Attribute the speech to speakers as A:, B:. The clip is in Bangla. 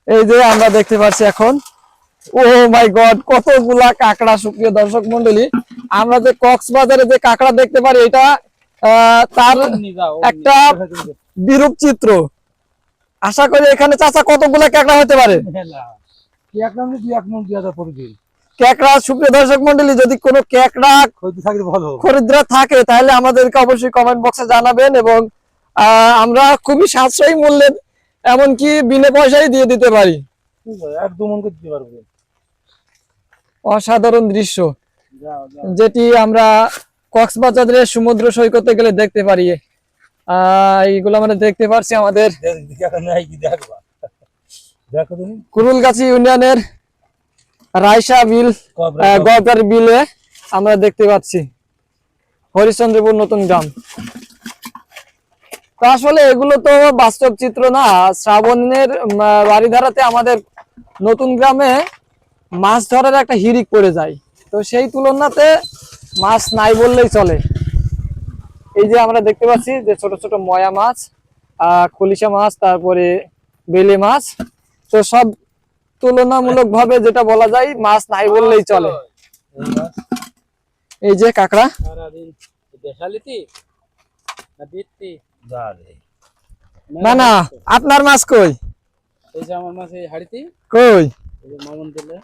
A: এই যে আমরা দেখতে পাচ্ছি এখন, ও মাই গড, কতগুলা কাঁকড়া। সুপ্রিয় দর্শক মন্ডলী, আমরা যে কক্সবাজারে যে কাঁকড়া দেখতে পারি, এটা তার একটা বিরূপ চিত্র। আশা করি এখানে চাচা কতগুলা কাঁকড়া হতে পারে? কাঁকড়া, সুপ্রিয় দর্শক মন্ডলী, যদি কোনো কাঁকড়া খরিদ্দার থাকে তাহলে আমাদেরকে অবশ্যই কমেন্ট বক্সে জানাবেন, এবং আমরা খুবই সাশ্রয়ী মূল্যে, এমনকি বিনা পয়সায় দিয়ে দিতে পারি। অসাধারণ দৃশ্য, যেটি আমরা কক্সবাজারের সমুদ্র সৈকতে গেলে দেখতে পারি। এইগুলো আমরা দেখতে পাচ্ছি আমাদের কুরুলগাছি ইউনিয়নের রায়সা বিল, গবরার বিলে আমরা দেখতে পাচ্ছি হরিশ্চন্দ্রপুর নতুন গ্রাম। তো আসলে এগুলো তো বাস্তব চিত্র না। শ্রাবণের বাড়িধারাতে আমাদের নতুন গ্রামে মাছ ধরার একটা হিড়িক পড়ে যায়, তো সেই তুলনাতে মাছ নাই বললেই চলে। এই যে আমরা দেখতে পাচ্ছি যে ছোট ছোট ময়া মাছ, খলিশা মাছ, তারপরে বেলে মাছ, তো সব তুলনামূলক ভাবে যেটা বলা যায় মাছ নাই বললেই চলে। এই যে কাঁকড়া, না না, আপনার মাছ কই?
B: এই যে আমার মাছ এই হাড়িতে
A: কই?
B: এই যে মামুন দিলে